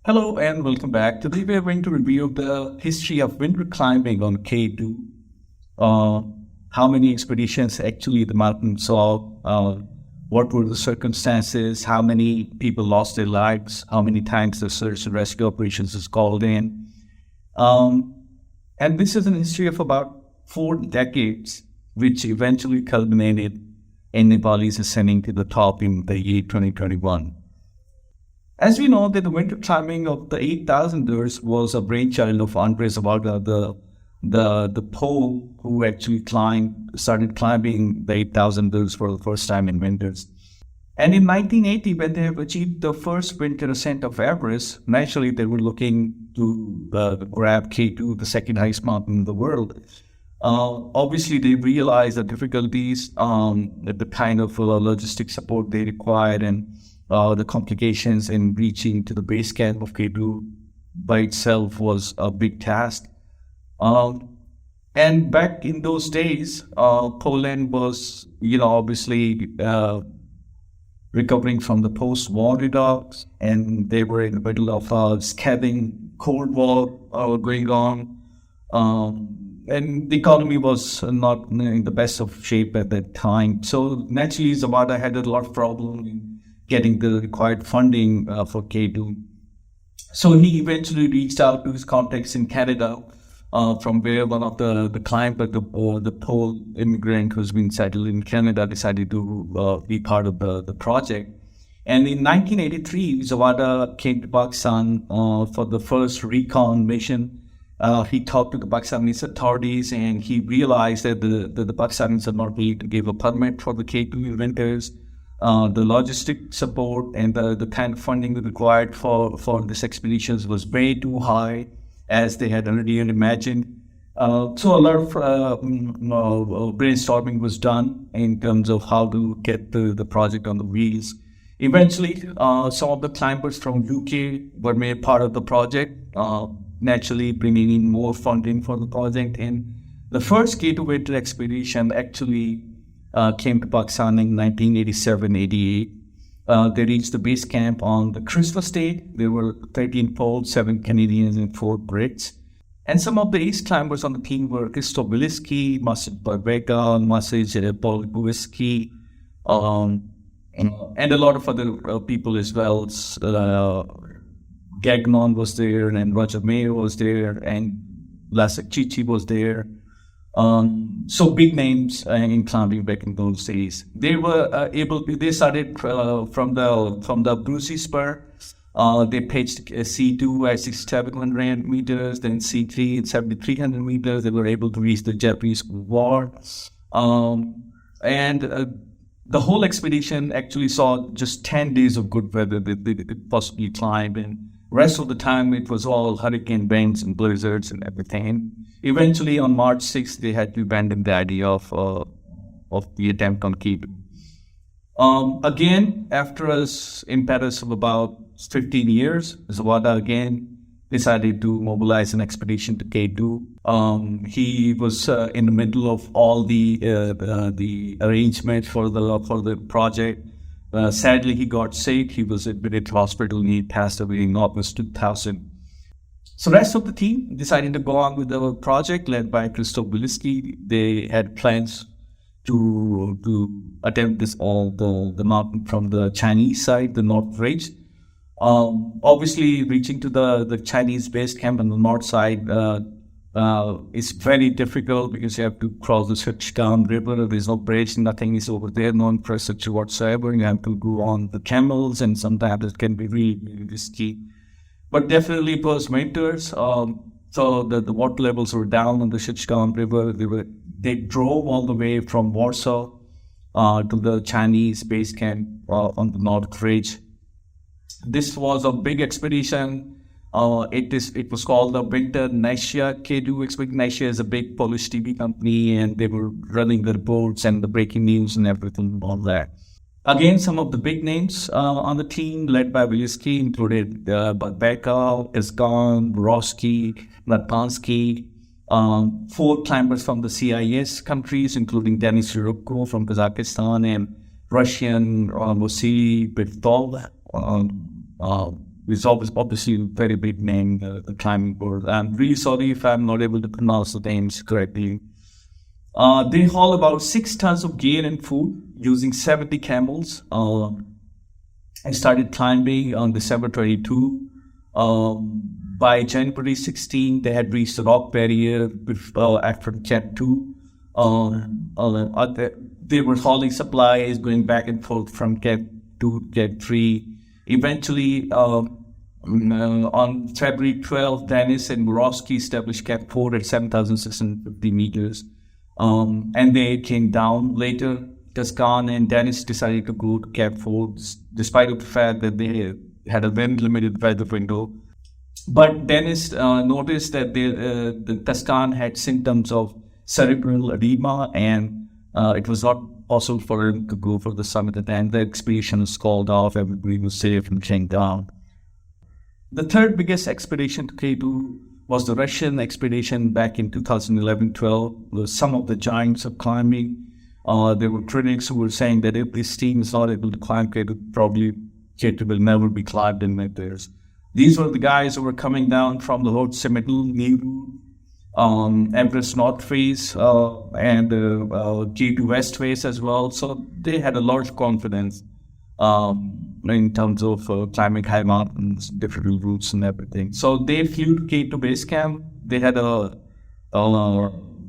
Hello and welcome back. Today we are going to review the history of winter climbing on K2. Uh, how many expeditions actually the mountain saw, what were the circumstances, how many people lost their lives, how many times the search and rescue operations was called in. Um, and this is a history of about 4 decades, which eventually culminated in Nepalese ascending to the top in the year 2021. As we know, that the winter climbing of the 8,000ers was a brainchild of Andres Varga, the Pole who actually started climbing the 8,000ers for the first time in winters. And in 1980, when they have achieved the first winter ascent of Everest, naturally they were looking to grab K2, the second highest mountain in the world. Obviously, they realized the difficulties, the kind of logistic support they required, and the complications in reaching to the base camp of K2 by itself was a big task. And back in those days, Poland was, obviously recovering from the post-war redux, and they were in the middle of a scathing Cold War going on. And the economy was not in the best of shape at that time. So naturally, Zavada had a lot of problem in getting the required funding for K2. So he eventually reached out to his contacts in Canada, from where one of the climber, the Pole immigrant who's been settled in Canada, decided to be part of the project. And in 1983, Zavada came to Pakistan for the first recon mission. He talked to the Pakistanis authorities, and he realized that the Pakistanis are not willing to give a permit for the K2 inventors. The logistic support and the kind of funding required for this expeditions was way too high, as they had already imagined. So a lot of brainstorming was done in terms of how to get the project on the wheels. Eventually, some of the climbers from UK were made part of the project, naturally bringing in more funding for the project. And the first K2 winter expedition actually came to Pakistan in 1987-88. They reached the base camp on the Christmas Day. There were 13 Poles, 7 Canadians, and 4 Brits. And some of the ace climbers on the team were Christoph Biliski, Masid Barbeka, Masij Polibuiski, and a lot of other people as well. Gagnon was there, and Roger Mayo was there, and Lasek Chichi was there. So big names in climbing back in those days. They were they started from the Brucey Spur. They pitched C2 at 6,700 meters, then C3 at 7,300 meters. They were able to reach the Japanese War. And the whole expedition actually saw just 10 days of good weather that they could possibly climb, and rest of the time it was all hurricane winds and blizzards and everything. Eventually, on March 6th, they had to abandon the idea of the attempt on K2. Again, after an impetus of about 15 years, Zawada again decided to mobilize an expedition to K2. He was in the middle of all the arrangements for the project. Sadly, he got sick. He was admitted to hospital and he passed away in August 2000. So the rest of the team decided to go on with the project led by Christoph Biliski. They had plans to attempt the mountain from the Chinese side, the North Ridge. Obviously, reaching to the Chinese base camp on the north side is very difficult because you have to cross the Sichuan River. There's no bridge, nothing is over there, no infrastructure whatsoever. You have to go on the camels, and sometimes it can be really, really risky. But definitely it was winters, so the water levels were down on the Sichuan River. They drove all the way from Warsaw to the Chinese base camp on the North Ridge. This was a big expedition. It was called the Winter Nasia K2 expedition. Nasia is a big Polish TV company, and they were running the reports and the breaking news and everything on that. Again, some of the big names on the team led by Biliski included Barbeka, Izgan, Roski, Natpansky, 4 climbers from the CIS countries, including Denis Yurubko from Kazakhstan and Russian Vasily Bitov. is obviously a very big name, the climbing world. I'm really sorry if I'm not able to pronounce the names correctly. They haul about 6 tons of gear and food using 70 camels. I started climbing on December 22. By January 16, they had reached the rock barrier after Cat 2. They were hauling supplies, going back and forth from Cat 2 to Cat 3. Eventually, on February 12th, Dennis and Murawski established Cat 4 at 7,650 meters. And they came down later. Tuscan and Dennis decided to go to Cat 4, despite the fact that they had a very limited weather window. But Dennis noticed that the Tuscan had symptoms of cerebral edema, and it was not possible for him to go for the summit. And the expedition was called off. Everybody was safe and came down. The third biggest expedition to K2 was the Russian expedition back in 2011-12. Some of the giants of climbing. There were critics who were saying that if this team is not able to climb K2, probably K2 will never be climbed in meters. These were the guys who were coming down from the Lhotse Middle, Meru, Everest North Face, and K2 West Face as well. So they had a large confidence in terms of climbing high mountains, different routes and everything. So they flew to K2 base camp. They had a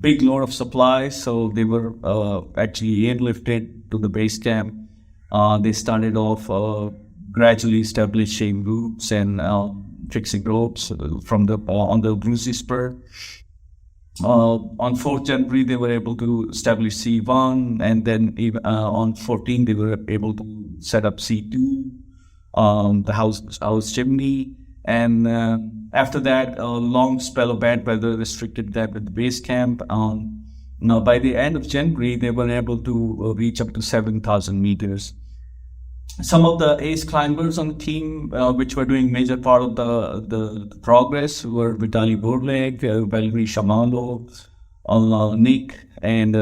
big load of supplies, so they were actually airlifted to the base camp. They started off gradually establishing routes and fixing ropes from on the Bruzy Spur. On 4th January, they were able to establish C1, and then on 14th, they were able to set up C2, the house chimney. And after that, a long spell of bad weather restricted them at the base camp. Now, by the end of January, they were able to reach up to 7,000 meters. Some of the ace climbers on the team, which were doing major part of the progress, were Vitaly Burlek, Valery Shamanov, Nick, and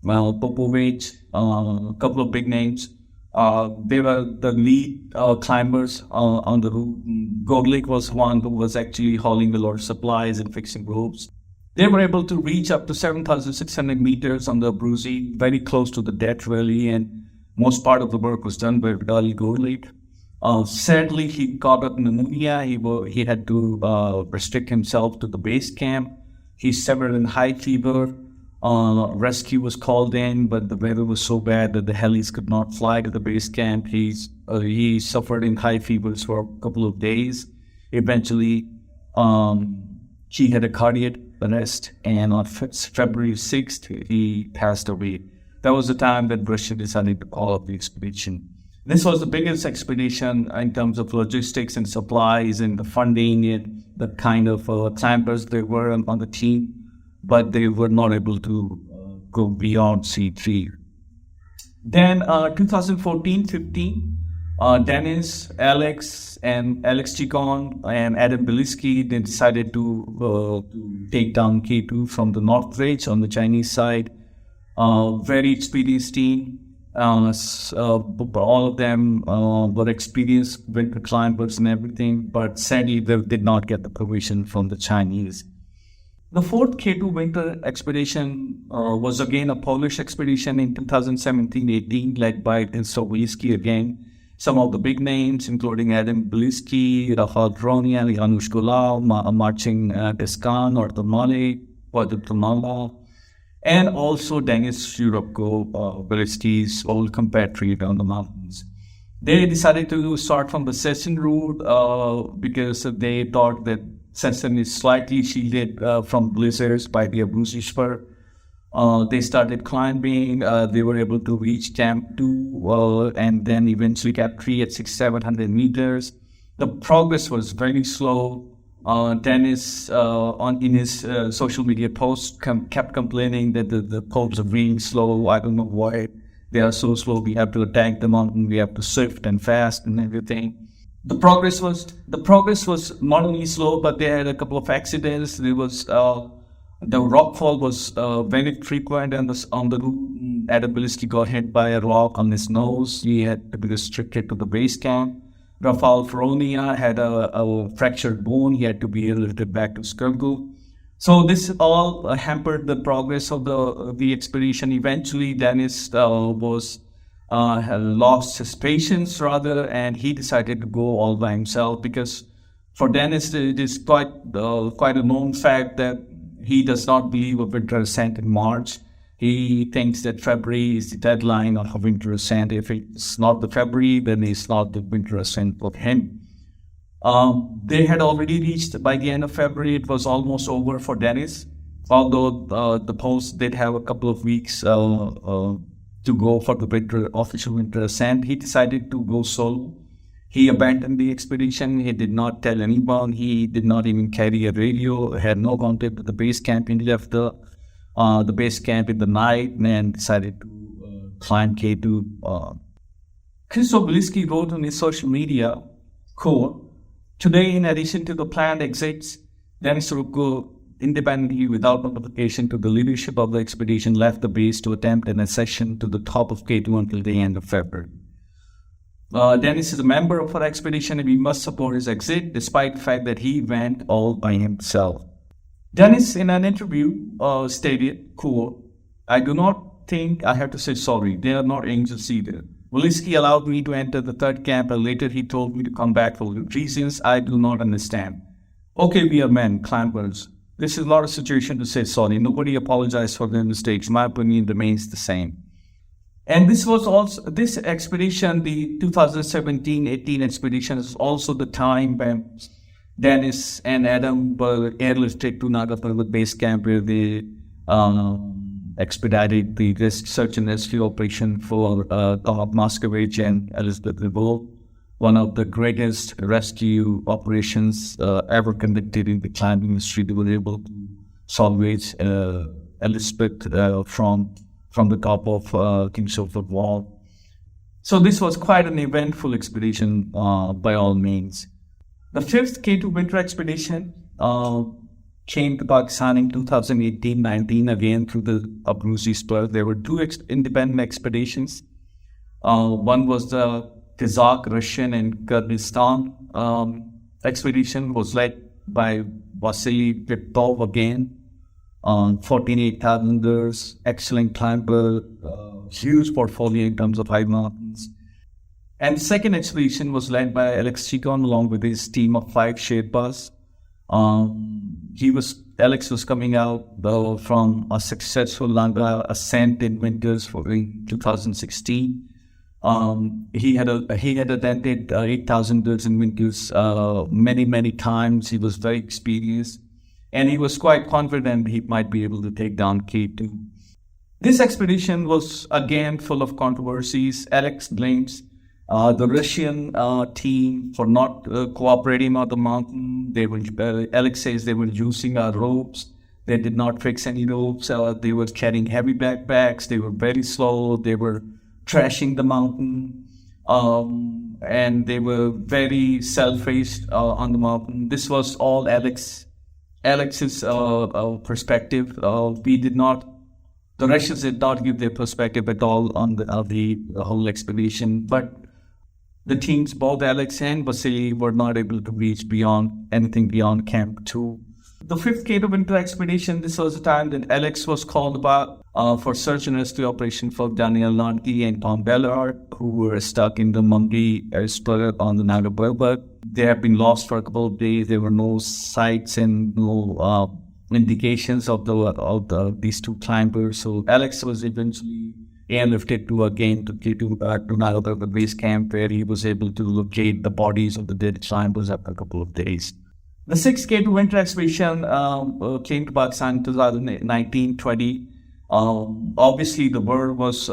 Popovich, a couple of big names. They were the lead climbers on the route. Gorlik was one who was actually hauling a lot of supplies and fixing ropes. They were able to reach up to 7,600 meters on the Bruzy, very close to the Death Valley, and most part of the work was done by Vitaly Gorlik. Sadly, he got up pneumonia. He had to restrict himself to the base camp. He suffered in high fever. Rescue was called in, but the weather was so bad that the helis could not fly to the base camp. He suffered in high fevers for a couple of days. Eventually, he had a cardiac arrest, and on February 6th, he passed away. That was the time that Russia decided to call up the expedition. This was the biggest expedition in terms of logistics and supplies and the funding and the kind of climbers there were on the team, but they were not able to go beyond C3. Then 2014-15, Dennis, Alex Chikon, and Adam Beliski, they decided to take down K2 from the North Ridge on the Chinese side. Very experienced team. All of them were experienced winter climbers and everything, but sadly they did not get the permission from the Chinese. The fourth K2 winter expedition was again a Polish expedition in 2017-18, led by Sowiecki again. Some of the big names, including Adam Beliski, Rafał Dronian, Janusz Golau, Marcin Descan, Artur Male, Wojciech Tomala, and also Denis Shurabko, Beliski's old compatriot on the mountains. They decided to start from the Session route because they thought that Session is slightly shielded from blizzards by the Bruzy Spur. They started climbing. They were able to reach Camp 2 and then eventually Camp 3 at 600-700 meters. The progress was very slow. Dennis, in his social media posts, kept complaining that the poles are really slow. I don't know why they are so slow. We have to attack the mountain. We have to swift and fast and everything. The progress was moderately slow, but they had a couple of accidents. There was the rockfall was very frequent, and on the route, Adam Beliski got hit by a rock on his nose. He had to be restricted to the base camp. Rafael Feronia had a fractured bone. He had to be airlifted back to Skruggle. So this all hampered the progress of the expedition. Eventually, Dennis had lost his patience rather, and he decided to go all by himself, because for Dennis it is quite a known fact that he does not believe a winter ascent in March. He thinks that February is the deadline of a winter ascent. If it's not the February, then it's not the winter ascent for him. They had already reached, by the end of February, it was almost over for Dennis. Although the post did have a couple of weeks to go for the official winter ascent, he decided to go solo. He abandoned the expedition. He did not tell anyone. He did not even carry a radio, had no contact with the base camp. He left the base camp in the night and decided to climb K2. Chris Obliski wrote on his social media, quote, "Today, in addition to the planned exits, Dennis Rupko, independently without notification to the leadership of the expedition, left the base to attempt an ascension to the top of K2 until the end of February. Dennis is a member of our expedition and we must support his exit despite the fact that he went all by himself." Dennis, in an interview, stated, quote, "I do not think I have to say sorry. They are not angels either. Woliski allowed me to enter the third camp and later he told me to come back for reasons I do not understand. Okay, we are men, climbers. This is not a situation to say sorry. Nobody apologized for their mistakes. My opinion remains the same." And this expedition, the 2017-18 expedition, is also the time when Dennis and Adam were airlifted to Naga Parbat base camp, where they expedited the search and rescue operation for Tom Moskowitz and Elizabeth Ribot, one of the greatest rescue operations ever conducted in the climbing industry. They were able to salvage Elizabeth from the top of King Sofort Wall. So this was quite an eventful expedition by all means. The fifth K2 winter expedition came to Pakistan in 2018-19, again through the Abruzi Spur. There were two independent expeditions. One was the Kazakh, Russian, and Kyrgyzstan expedition, was led by Vasily Vitov again, 14,800ers, excellent climber, huge portfolio in terms of high mountains. And the second expedition was led by Alex Chikon along with his team of 5 Sherpas. Alex was coming out from a successful Langa ascent in winters in 2016. He had attended 8,000ers in winters many times. He was very experienced, and he was quite confident he might be able to take down K2. This expedition was again full of controversies. Alex blames the Russian team for not cooperating on the mountain. Alex says they were using our ropes. They did not fix any ropes. They were carrying heavy backpacks. They were very slow. They were trashing the mountain. And they were very self-faced on the mountain. This was all Alex's perspective. The Russians did not give their perspective at all on the whole expedition. But the teams, both Alex and Vasily, were not able to reach anything beyond Camp 2. The fifth K2 winter expedition, this was the time that Alex was called about for search and rescue operation for Daniel Lanki and Tom Bellard, who were stuck in the Mungi Spur on the Naga Parbat. They have been lost for a couple of days. There were no sights and no indications of these two climbers. So Alex was eventually airlifted to Naga Parbat base camp, where he was able to locate the bodies of the dead climbers after a couple of days. The sixth K2 winter expedition came to Pakistan in 2019-20. Obviously, the world was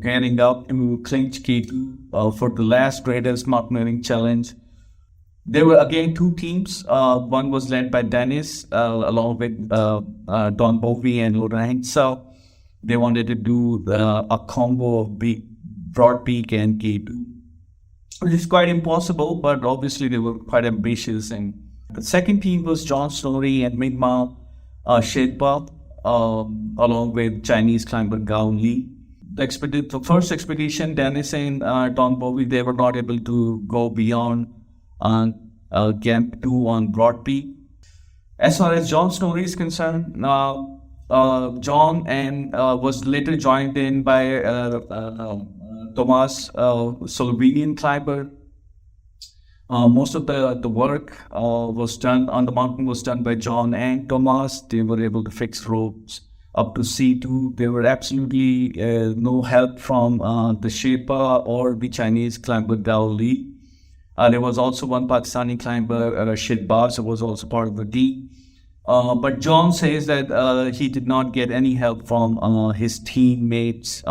gearing up to clinch K2 for the last greatest mountaineering challenge. There were again two teams. One was led by Dennis along with Don Bowie and Laurent. So they wanted to do a combo of Broad Peak and K2, which is quite impossible, but obviously they were quite ambitious. And the second team was John Snorri and Mingma Sherpa, along with Chinese climber Gao Li. the first expedition, Dennis and Don Bowie, they were not able to go beyond Camp 2 on Broad Peak. As far as John's story is concerned, John and was later joined in by Thomas, Slovenian climber. Most of the work was done on the mountain was done by John and Thomas. They were able to fix ropes up to C2. There were absolutely no help from the Sherpa or the Chinese climber Dao Li. There was also one Pakistani climber, Sherpas, who was also part of the team. But John says that he did not get any help from his teammates.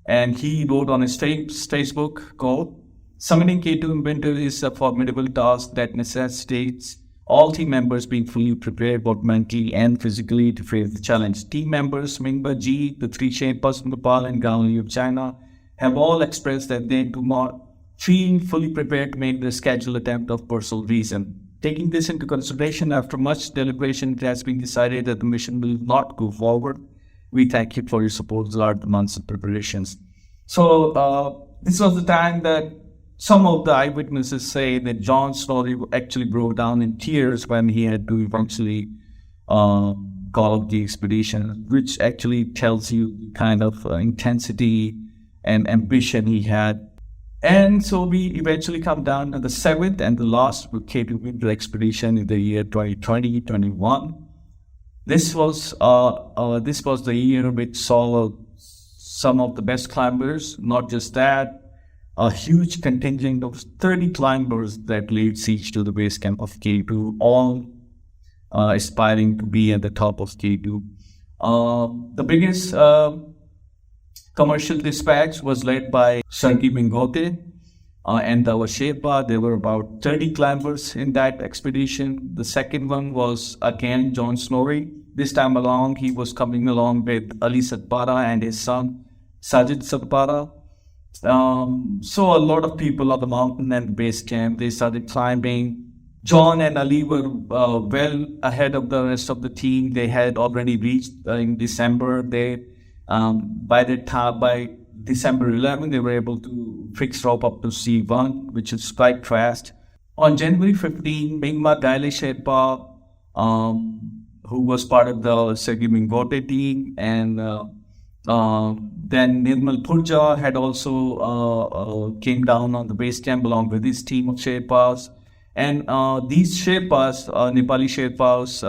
And he wrote on his Facebook, quote, "Summiting K2 in winter is a formidable task that necessitates all team members being fully prepared both mentally and physically to face the challenge. Team members Mingba Ji, the three Sherpas from Nepal and Gao Li of China have all expressed that they do not feel fully prepared to make the scheduled attempt of personal reason. Taking this into consideration, after much deliberation, it has been decided that the mission will not go forward. We thank you for your support throughout the months of preparations." So this was the time that some of the eyewitnesses say that John slowly actually broke down in tears when he had to eventually call up the expedition, which actually tells you the kind of intensity and ambition he had. And so we eventually come down to the seventh and the last K2 winter expedition in the year 2020-21. This was the year which saw some of the best climbers. Not just that, a huge contingent of 30 climbers that laid siege to the base camp of K2, all aspiring to be at the top of K2. The biggest commercial dispatch was led by Sergei Mingote and our Sherpa. There were about 30 climbers in that expedition. The second one was again John Snorri. This time along, he was coming along with alisadpara and his son Sajid Satpara. So a lot of people on the mountain and the base camp, they started climbing. John and Ali were well ahead of the rest of the team. They had already reached in December. By December 11, they were able to fix rope up to C1, which is quite fast. On January 15, Mingma Daile Sherpa, who was part of the Sergei Mingote team, and then Nirmal Purja had also came down on the base camp along with his team of Sherpas. And these Sherpas, Nepali Sherpas,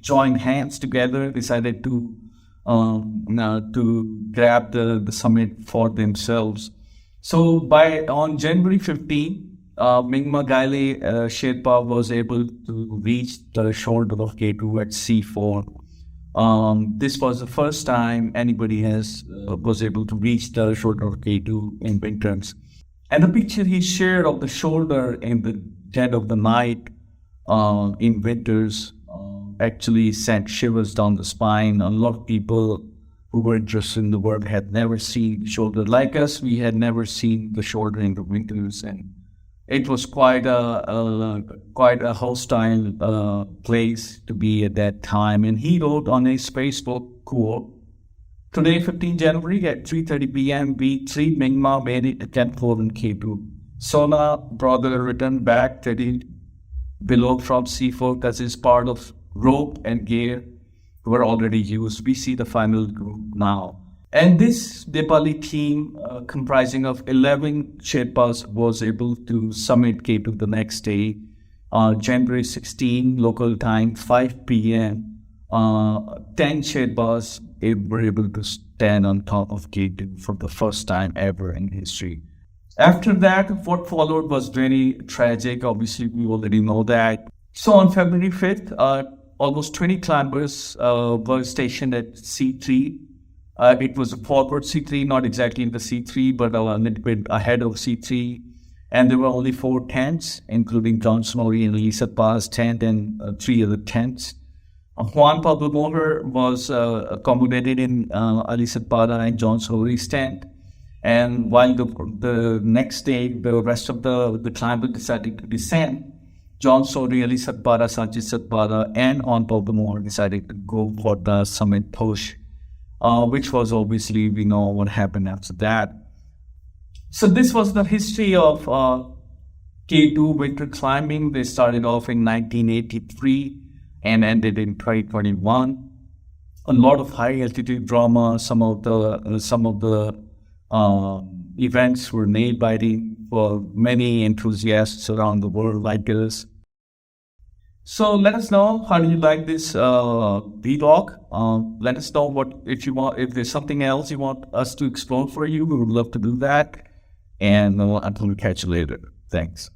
joined hands together, decided to grab the summit for themselves. So on January 15, Mingma Gaile Sherpa was able to reach the shoulder of K2 at C4. This was the first time anybody was able to reach the shoulder of K2 in winters. And the picture he shared of the shoulder in the dead of the night in winters actually sent shivers down the spine. A lot of people who were interested in the work had never seen the shoulder. Like us, we had never seen the shoulder in the winters, and it was quite a hostile place to be at that time. And he wrote on his Facebook, quote, "Today, 15 January at 3:30 p.m., we 3 Mingma made it to Camp 4 in K2. Sona brother returned back 30 below from C4 because it's part of rope and gear were already used. We see the final group now." And this Nepali team, comprising of 11 Sherpas, was able to summit K2 the next day, January 16, local time, 5 p.m. 10 Sherpas were able to stand on top of K2 for the first time ever in history. After that, what followed was very tragic. Obviously, we already know that. So on February 5th, almost 20 climbers were stationed at C3. It was a forward C3, not exactly in the C3, but a little bit ahead of C3. And there were only 4 tents, including John Snorri and alisadpara's tent and 3 other tents. Juan Pablo Moher was accommodated in alisadpara and John Snorri's tent. And while the next day, the rest of the climbers decided to descend, John Snorri, alisadpara, Sajid Satpara, and Juan Pablo Moher decided to go for the summit push. which was obviously, we know what happened after that. So this was the history of K2 winter climbing. They started off in 1983 and ended in 2021. A lot of high altitude drama. Some of the events were nail biting for many enthusiasts around the world like us. So let us know, how do you like this vlog? Let us know if there's something else you want us to explore for you. We would love to do that. And until we catch you later. Thanks.